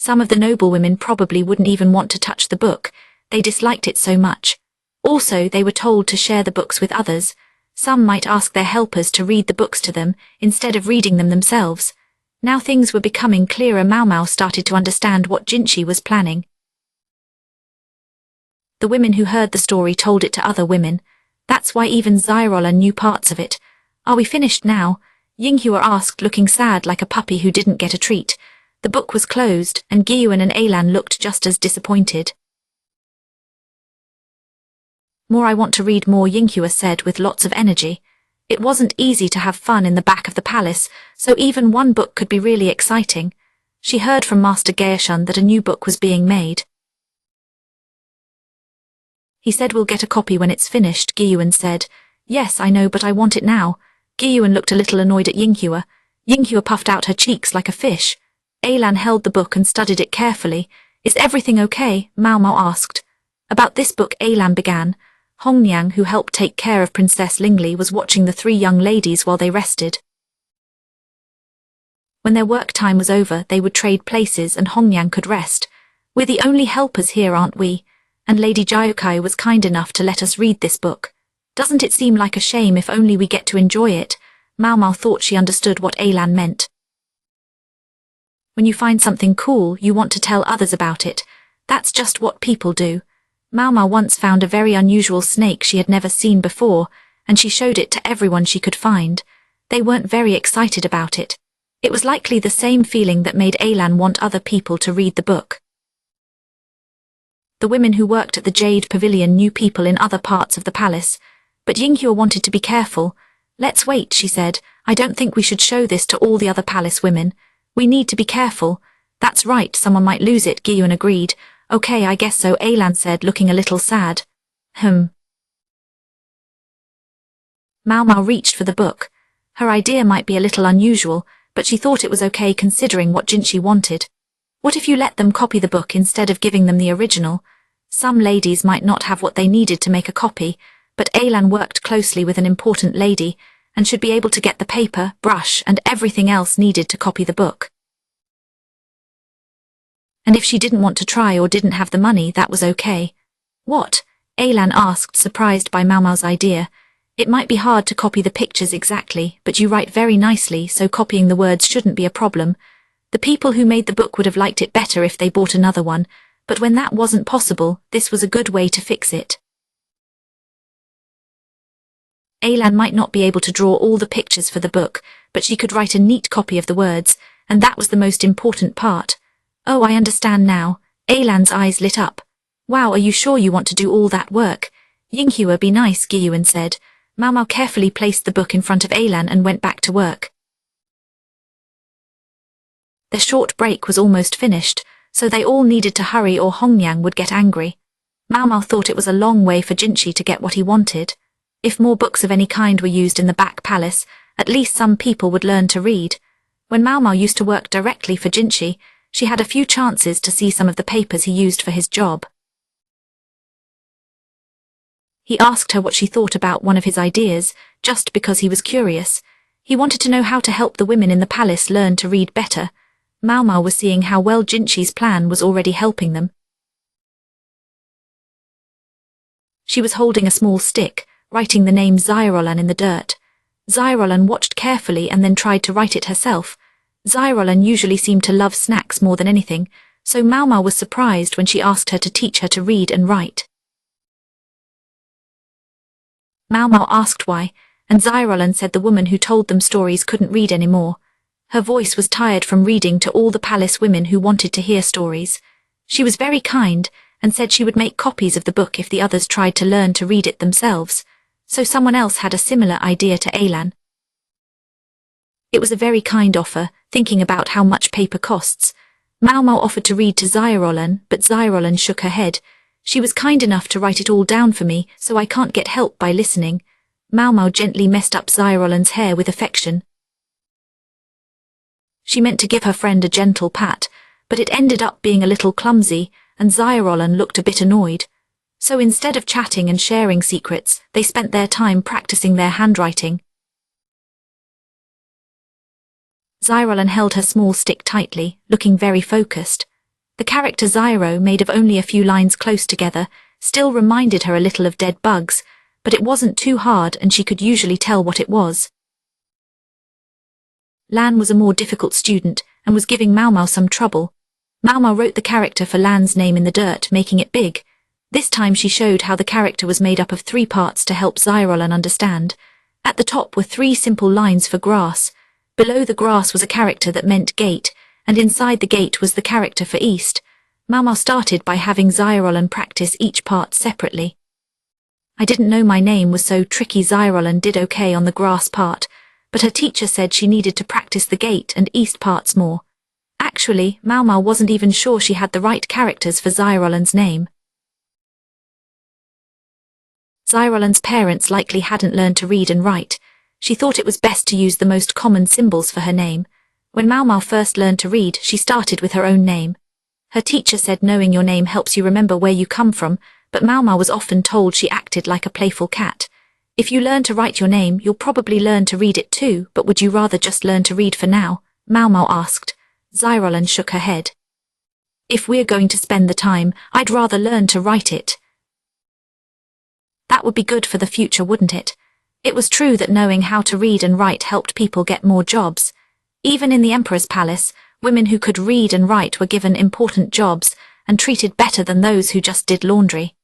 Some of the noblewomen probably wouldn't even want to touch the book, they disliked it so much. Also, they were told to share the books with others. Some might ask their helpers to read the books to them, instead of reading them themselves. Now things were becoming clearer. Maomao started to understand what Jinchi was planning. The women who heard the story told it to other women. That's why even Xirola knew parts of it. Are we finished now? Yinghua asked, looking sad like a puppy who didn't get a treat. The book was closed, and Gyuan and Alan looked just as disappointed. More, I want to read more, Yinghua said with lots of energy. It wasn't easy to have fun in the back of the palace, so even one book could be really exciting. She heard from Master Gaoshun that a new book was being made. He said we'll get a copy when it's finished, Gyuan said. Yes, I know, but I want it now. Gyuan looked a little annoyed at Yinghua. Yinghua puffed out her cheeks like a fish. Alan held the book and studied it carefully. Is everything okay? Maomao asked. About this book, Alan began. Hongniang, who helped take care of Princess Lingli, was watching the three young ladies while they rested. When their work time was over, they would trade places and Hongniang could rest. We're the only helpers here, aren't we? And Lady Jyokai was kind enough to let us read this book. Doesn't it seem like a shame if only we get to enjoy it? Maomao thought she understood what Alan meant. When you find something cool, you want to tell others about it. That's just what people do. Maomao once found a very unusual snake she had never seen before, and she showed it to everyone she could find. They weren't very excited about it. It was likely the same feeling that made Alan want other people to read the book. The women who worked at the Jade Pavilion knew people in other parts of the palace, but Yinghua wanted to be careful. Let's wait, she said. I don't think we should show this to all the other palace women. We need to be careful. That's right, someone might lose it, Gyuan agreed. Okay, I guess so, Alan said, looking a little sad. Maomao reached for the book. Her idea might be a little unusual, but she thought it was okay considering what Jinchi wanted. What if you let them copy the book instead of giving them the original? Some ladies might not have what they needed to make a copy, but Alan worked closely with an important lady, and should be able to get the paper, brush, and everything else needed to copy the book. And if she didn't want to try or didn't have the money, that was okay. What? Alan asked, surprised by Maomao's idea. It might be hard to copy the pictures exactly, but you write very nicely, so copying the words shouldn't be a problem. The people who made the book would have liked it better if they bought another one, but when that wasn't possible, this was a good way to fix it. Alan might not be able to draw all the pictures for the book, but she could write a neat copy of the words, and that was the most important part. Oh, I understand now. Alan's eyes lit up. Wow, are you sure you want to do all that work? Yinghua, be nice, Gyuan said. Maomao carefully placed the book in front of Alan and went back to work. Their short break was almost finished, so they all needed to hurry or Hongniang would get angry. Maomao thought it was a long way for Jinchi to get what he wanted. If more books of any kind were used in the back palace, at least some people would learn to read. When Maomao used to work directly for Jinchi, she had a few chances to see some of the papers he used for his job. He asked her what she thought about one of his ideas, just because he was curious. He wanted to know how to help the women in the palace learn to read better. Maomao was seeing how well Jinchi's plan was already helping them. She was holding a small stick, writing the name Xirolan in the dirt. Xirolan watched carefully and then tried to write it herself. Xirolan usually seemed to love snacks more than anything, so Maomao was surprised when she asked her to teach her to read and write. Maomao asked why, and Xirolan said the woman who told them stories couldn't read anymore. Her voice was tired from reading to all the palace women who wanted to hear stories. She was very kind, and said she would make copies of the book if the others tried to learn to read it themselves, so someone else had a similar idea to Alan. It was a very kind offer, thinking about how much paper costs. Maomao offered to read to Xirolan, but Xirolan shook her head. She was kind enough to write it all down for me, so I can't get help by listening. Maomao gently messed up Xirolan's hair with affection. She meant to give her friend a gentle pat, but it ended up being a little clumsy, and Xirolan looked a bit annoyed. So instead of chatting and sharing secrets, they spent their time practicing their handwriting. Xirolan held her small stick tightly, looking very focused. The character Zyro, made of only a few lines close together, still reminded her a little of dead bugs, but it wasn't too hard and she could usually tell what it was. Lan was a more difficult student and was giving Maomao some trouble. Maomao wrote the character for Lan's name in the dirt, making it big. This time she showed how the character was made up of 3 parts to help Zyrolan understand. At the top were 3 simple lines for grass. Below the grass was a character that meant gate, and inside the gate was the character for east. Maomao started by having Zyrolan practice each part separately. I didn't know my name was so tricky. Zyrolan did okay on the grass part, but her teacher said she needed to practice the gate and east parts more. Actually, Maomao wasn't even sure she had the right characters for Zyrolan's name. Zyrolan's parents likely hadn't learned to read and write. She thought it was best to use the most common symbols for her name. When Maomao first learned to read, she started with her own name. Her teacher said knowing your name helps you remember where you come from, but Maomao was often told she acted like a playful cat. If you learn to write your name, you'll probably learn to read it too, but would you rather just learn to read for now? Maomao asked. Zyrolan shook her head. If we're going to spend the time, I'd rather learn to write it. That would be good for the future, wouldn't it? It was true that knowing how to read and write helped people get more jobs. Even in the Emperor's palace, women who could read and write were given important jobs and treated better than those who just did laundry.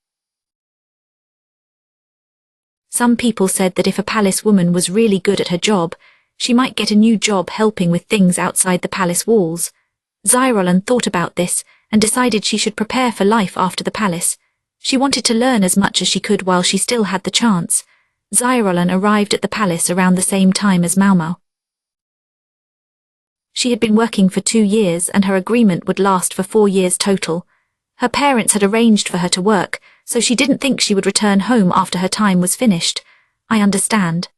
Some people said that if a palace woman was really good at her job, she might get a new job helping with things outside the palace walls. Zyrolan thought about this and decided she should prepare for life after the palace. She wanted to learn as much as she could while she still had the chance. Zyrolan arrived at the palace around the same time as Maomao. She had been working for 2 years and her agreement would last for 4 years total. Her parents had arranged for her to work, so she didn't think she would return home after her time was finished. I understand.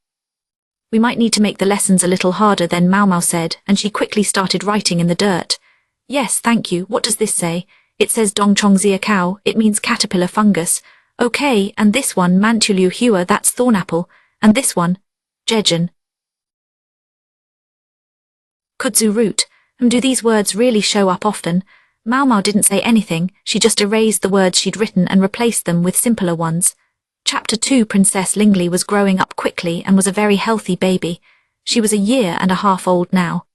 We might need to make the lessons a little harder then, Maomao said, and she quickly started writing in the dirt. Yes, thank you. What does this say? It says Dongchongzia cow. It means caterpillar fungus. Okay, and this one, Mantulu hua, that's thornapple. And this one, Jejen. Kudzu root. Do these words really show up often? Maomao didn't say anything, she just erased the words she'd written and replaced them with simpler ones. Chapter 2. Princess Lingli was growing up quickly and was a very healthy baby. She was 1.5 years old now.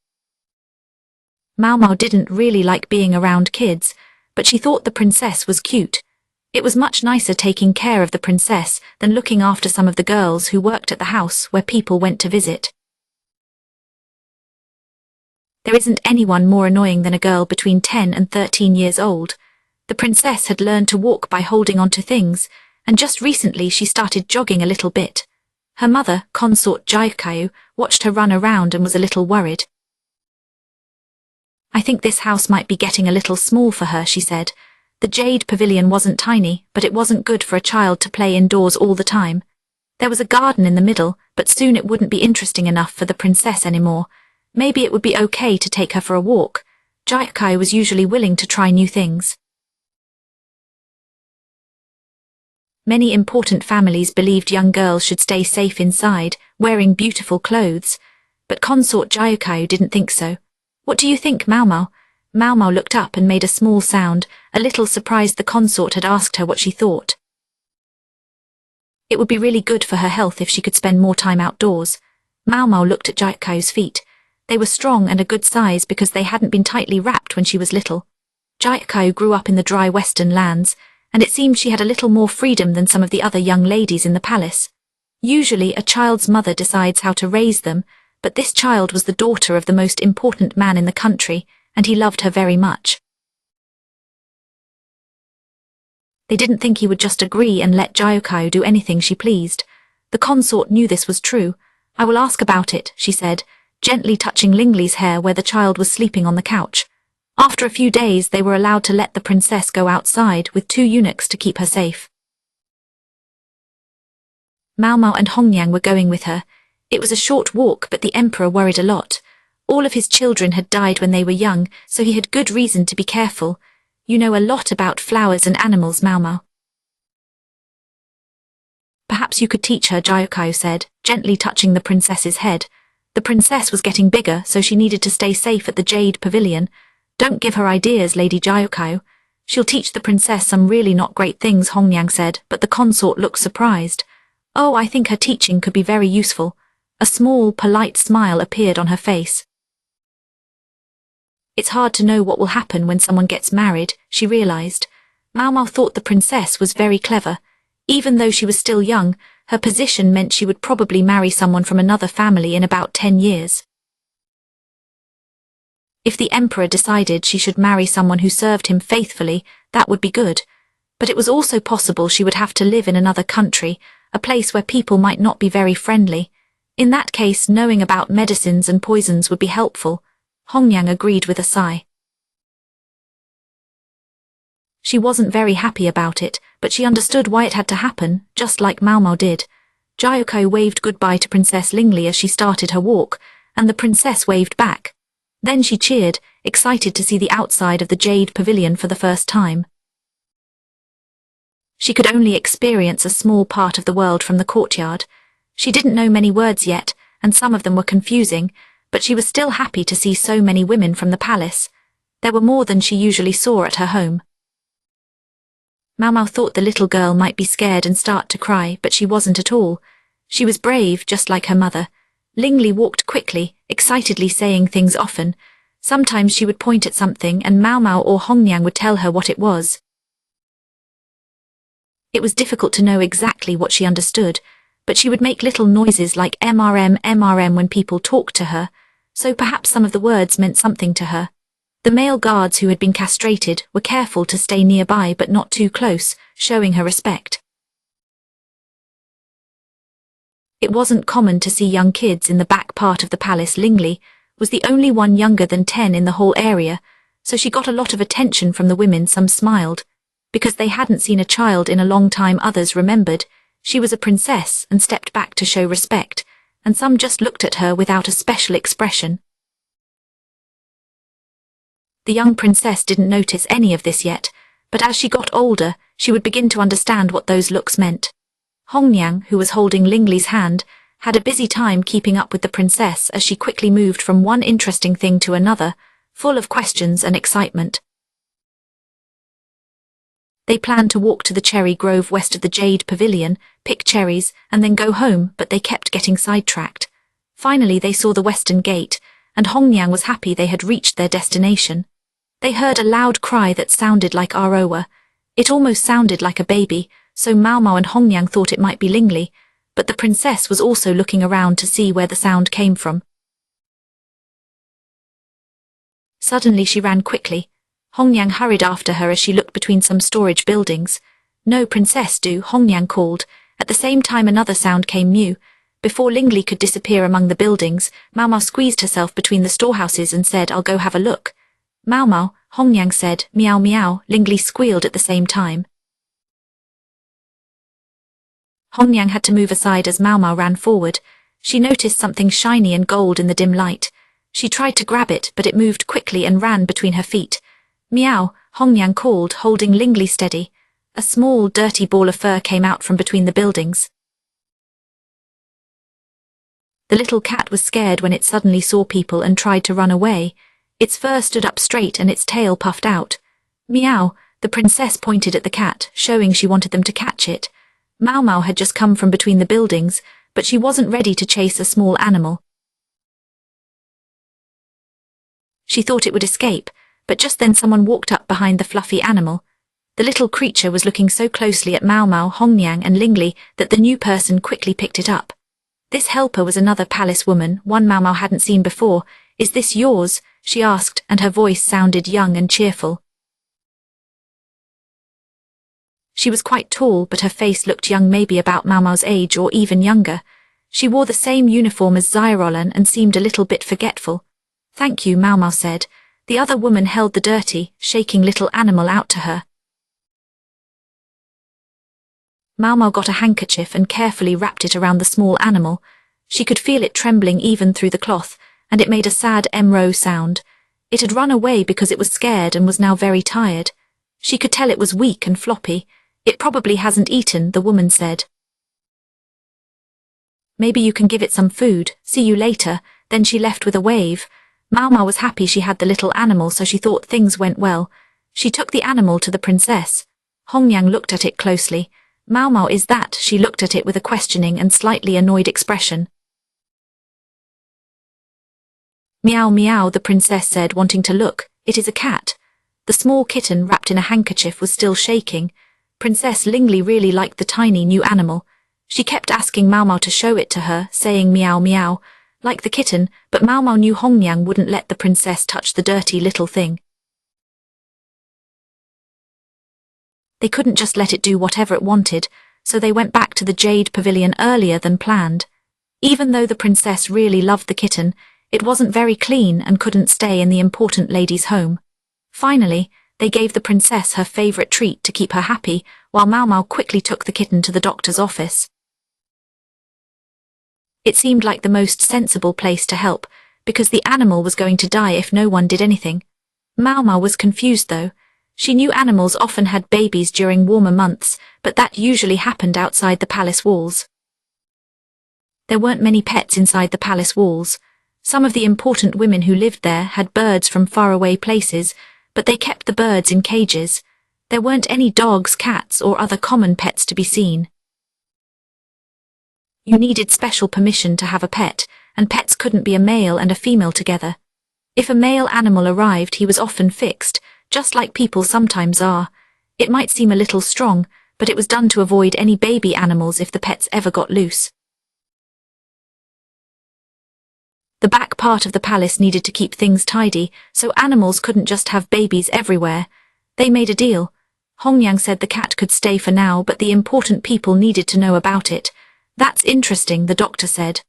Maomao didn't really like being around kids, but she thought the princess was cute. It was much nicer taking care of the princess than looking after some of the girls who worked at the house where people went to visit. There isn't anyone more annoying than a girl between 10 and 13 years old. The princess had learned to walk by holding onto things, and just recently she started jogging a little bit. Her mother, consort Jaikayu, watched her run around and was a little worried. I think this house might be getting a little small for her, she said. The jade pavilion wasn't tiny, but it wasn't good for a child to play indoors all the time. There was a garden in the middle, but soon it wouldn't be interesting enough for the princess anymore. Maybe it would be okay to take her for a walk. Jaikayu was usually willing to try new things. Many important families believed young girls should stay safe inside, wearing beautiful clothes. But consort Jaikayu didn't think so. What do you think, Maomao? Maomao looked up and made a small sound, a little surprised the consort had asked her what she thought. It would be really good for her health if she could spend more time outdoors. Maomao looked at Jaikayu's feet. They were strong and a good size because they hadn't been tightly wrapped when she was little. Jaikayu grew up in the dry western lands, and it seemed she had a little more freedom than some of the other young ladies in the palace. Usually a child's mother decides how to raise them, but this child was the daughter of the most important man in the country, and he loved her very much. They didn't think he would just agree and let Jaikayu do anything she pleased. The consort knew this was true. I will ask about it, she said, gently touching Lingli's hair where the child was sleeping on the couch. After a few days they were allowed to let the princess go outside with 2 eunuchs to keep her safe. Maomao and Hongyang were going with her. It was a short walk, but the emperor worried a lot. All of his children had died when they were young, so he had good reason to be careful. You know a lot about flowers and animals, Maomao. Perhaps you could teach her, Jaikayu said, gently touching the princess's head. The princess was getting bigger, so she needed to stay safe at the Jade Pavilion. Don't give her ideas, Lady Jayukai. She'll teach the princess some really not great things, Hongyang said, but the consort looked surprised. Oh, I think her teaching could be very useful. A small, polite smile appeared on her face. It's hard to know what will happen when someone gets married, she realized. Maomao thought the princess was very clever. Even though she was still young, her position meant she would probably marry someone from another family in about 10 years. If the emperor decided she should marry someone who served him faithfully, that would be good. But it was also possible she would have to live in another country, a place where people might not be very friendly. In that case, knowing about medicines and poisons would be helpful. Hongyang agreed with a sigh. She wasn't very happy about it, but she understood why it had to happen, just like Maomao did. Jayukai waved goodbye to Princess Lingli as she started her walk, and the princess waved back. Then she cheered, excited to see the outside of the Jade Pavilion for the first time. She could only experience a small part of the world from the courtyard. She didn't know many words yet, and some of them were confusing, but she was still happy to see so many women from the palace. There were more than she usually saw at her home. Maomao thought the little girl might be scared and start to cry, but she wasn't at all. She was brave, just like her mother. Lingli walked quickly, excitedly saying things often. Sometimes she would point at something and Maomao or Hongyang would tell her what it was. It was difficult to know exactly what she understood, but she would make little noises like MRM, MRM when people talked to her, so perhaps some of the words meant something to her. The male guards who had been castrated were careful to stay nearby but not too close, showing her respect. It wasn't common to see young kids in the back part of the palace. Lingli was the only one younger than 10 in the whole area, so she got a lot of attention from the women. Some smiled. Because they hadn't seen a child in a long time, others remembered she was a princess and stepped back to show respect, and some just looked at her without a special expression. The young princess didn't notice any of this yet, but as she got older, she would begin to understand what those looks meant. Hongyang, who was holding Lingli's hand, had a busy time keeping up with the princess as she quickly moved from one interesting thing to another, full of questions and excitement. They planned to walk to the cherry grove west of the Jade Pavilion, pick cherries, and then go home, but they kept getting sidetracked. Finally they saw the western gate, and Hongyang was happy they had reached their destination. They heard a loud cry that sounded like Aroa. It almost sounded like a baby, so Maomao and Hongyang thought it might be Lingli, but the princess was also looking around to see where the sound came from. Suddenly she ran quickly. Hongyang hurried after her as she looked between some storage buildings. "No, princess, do," Hongyang called. At the same time another sound came new. Before Lingli could disappear among the buildings, Maomao squeezed herself between the storehouses and said, "I'll go have a look." "Maomao," Hongyang said. "Meow meow," Lingli squealed at the same time. Hongyang had to move aside as Maomao ran forward. She noticed something shiny and gold in the dim light. She tried to grab it, but it moved quickly and ran between her feet. "Meow," Hongyang called, holding Lingli steady. A small, dirty ball of fur came out from between the buildings. The little cat was scared when it suddenly saw people and tried to run away. Its fur stood up straight and its tail puffed out. "Meow," the princess pointed at the cat, showing she wanted them to catch it. Maomao had just come from between the buildings, but she wasn't ready to chase a small animal. She thought it would escape, but just then someone walked up behind the fluffy animal. The little creature was looking so closely at Maomao, Hongyang and Lingli that the new person quickly picked it up. This helper was another palace woman, one Maomao hadn't seen before. "Is this yours?" she asked, and her voice sounded young and cheerful. She was quite tall, but her face looked young, maybe about Maomao's age or even younger. She wore the same uniform as Zyrolan and seemed a little bit forgetful. "Thank you," Maomao said. The other woman held the dirty, shaking little animal out to her. Maomao got a handkerchief and carefully wrapped it around the small animal. She could feel it trembling even through the cloth, and it made a sad emro sound. It had run away because it was scared and was now very tired. She could tell it was weak and floppy. "It probably hasn't eaten," the woman said. "Maybe you can give it some food. See you later." Then she left with a wave. Maomao was happy she had the little animal, so she thought things went well. She took the animal to the princess. Hongyang looked at it closely. Maomao, is that? She looked at it with a questioning and slightly annoyed expression. Meow meow, the princess said, wanting to look. It is a cat. The small kitten wrapped in a handkerchief was still shaking. Princess Lingli really liked the tiny new animal. She kept asking Maomao to show it to her, saying meow meow, like the kitten, but Maomao knew Hongyang wouldn't let the princess touch the dirty little thing. They couldn't just let it do whatever it wanted, so they went back to the Jade Pavilion earlier than planned. Even though the princess really loved the kitten, it wasn't very clean and couldn't stay in the important lady's home. Finally, they gave the princess her favorite treat to keep her happy, while Maomao quickly took the kitten to the doctor's office. It seemed like the most sensible place to help, because the animal was going to die if no one did anything. Maomao was confused though. She knew animals often had babies during warmer months, but that usually happened outside the palace walls. There weren't many pets inside the palace walls. Some of the important women who lived there had birds from faraway places, but they kept the birds in cages. There weren't any dogs, cats, or other common pets to be seen. You needed special permission to have a pet, and pets couldn't be a male and a female together. If a male animal arrived, he was often fixed, just like people sometimes are. It might seem a little strong, but it was done to avoid any baby animals if the pets ever got loose. The back part of the palace needed to keep things tidy, so animals couldn't just have babies everywhere. They made a deal. Hongyang said the cat could stay for now, but the important people needed to know about it. That's interesting, the doctor said.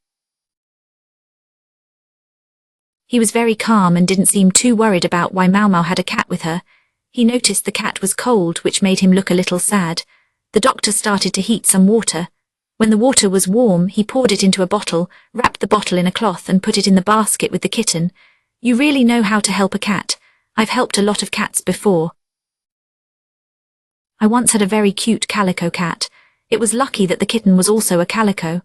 He was very calm and didn't seem too worried about why Maomao had a cat with her. He noticed the cat was cold, which made him look a little sad. The doctor started to heat some water. When the water was warm, he poured it into a bottle, wrapped the bottle in a cloth and put it in the basket with the kitten. You really know how to help a cat. I've helped a lot of cats before. I once had a very cute calico cat. It was lucky that the kitten was also a calico.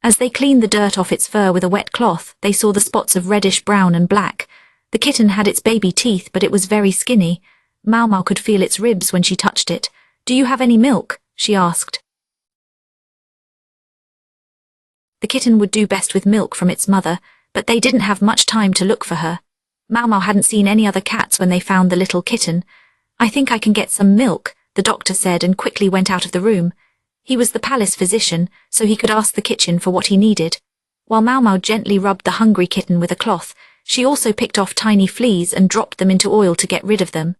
As they cleaned the dirt off its fur with a wet cloth, they saw the spots of reddish brown and black. The kitten had its baby teeth, but it was very skinny. Maomao could feel its ribs when she touched it. Do you have any milk? She asked. The kitten would do best with milk from its mother, but they didn't have much time to look for her. Maomao hadn't seen any other cats when they found the little kitten. I think I can get some milk, the doctor said and quickly went out of the room. He was the palace physician, so he could ask the kitchen for what he needed. While Maomao gently rubbed the hungry kitten with a cloth, she also picked off tiny fleas and dropped them into oil to get rid of them.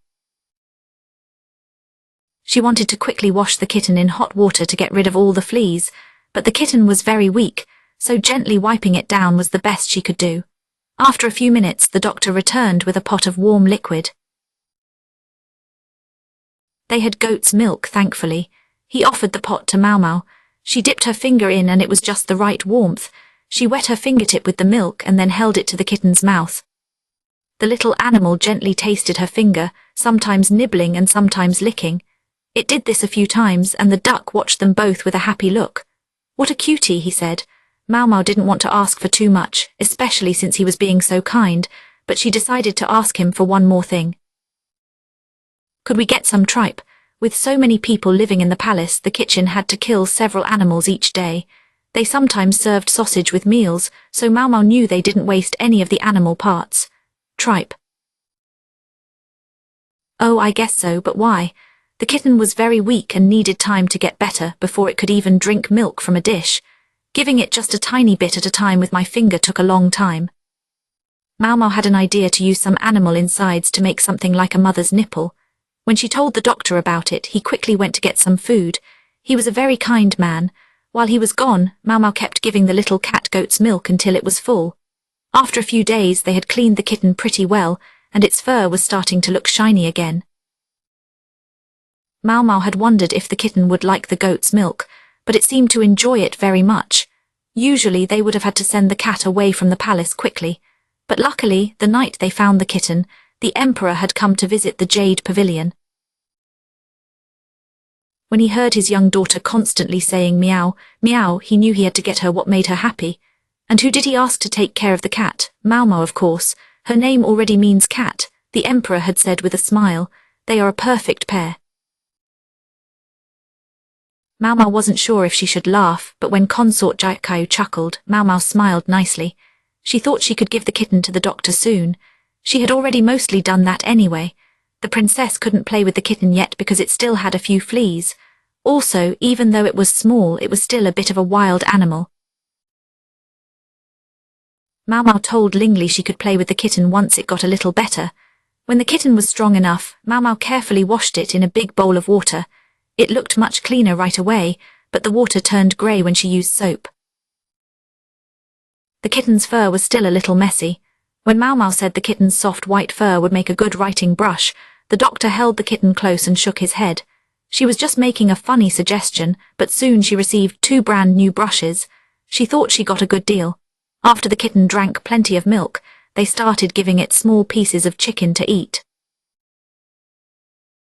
She wanted to quickly wash the kitten in hot water to get rid of all the fleas, but the kitten was very weak, so gently wiping it down was the best she could do. After a few minutes, the doctor returned with a pot of warm liquid. They had goat's milk, thankfully. He offered the pot to Maomao. She dipped her finger in and it was just the right warmth. She wet her fingertip with the milk and then held it to the kitten's mouth. The little animal gently tasted her finger, sometimes nibbling and sometimes licking. It did this a few times and the duck watched them both with a happy look. What a cutie, he said. Maomao didn't want to ask for too much, especially since he was being so kind, but she decided to ask him for one more thing. Could we get some tripe? With so many people living in the palace, the kitchen had to kill several animals each day. They sometimes served sausage with meals, so Maomao knew they didn't waste any of the animal parts. Tripe. Oh, I guess so, but why? The kitten was very weak and needed time to get better before it could even drink milk from a dish. Giving it just a tiny bit at a time with my finger took a long time. Maomao had an idea to use some animal insides to make something like a mother's nipple. When she told the doctor about it, he quickly went to get some food. He was a very kind man. While he was gone, Maomao kept giving the little cat goat's milk until it was full. After a few days, they had cleaned the kitten pretty well, and its fur was starting to look shiny again. Maomao had wondered if the kitten would like the goat's milk, but it seemed to enjoy it very much. Usually they would have had to send the cat away from the palace quickly, but luckily, the night they found the kitten, the emperor had come to visit the Jade Pavilion. When he heard his young daughter constantly saying meow, meow, he knew he had to get her what made her happy. And who did he ask to take care of the cat? Maomao, of course, Her name already means cat, the emperor had said with a smile. They are a perfect pair. Maomao wasn't sure if she should laugh, but when Consort Jaikayu chuckled, Maomao smiled nicely. She thought she could give the kitten to the doctor soon. She had already mostly done that anyway. The princess couldn't play with the kitten yet because it still had a few fleas. Also, even though it was small, it was still a bit of a wild animal. Maomao told Lingli she could play with the kitten once it got a little better. When the kitten was strong enough, Maomao carefully washed it in a big bowl of water. It looked much cleaner right away, but the water turned grey when she used soap. The kitten's fur was still a little messy. When Maomao said the kitten's soft white fur would make a good writing brush, the doctor held the kitten close and shook his head. She was just making a funny suggestion, but soon she received 2 brand new brushes. She thought she got a good deal. After the kitten drank plenty of milk, they started giving it small pieces of chicken to eat.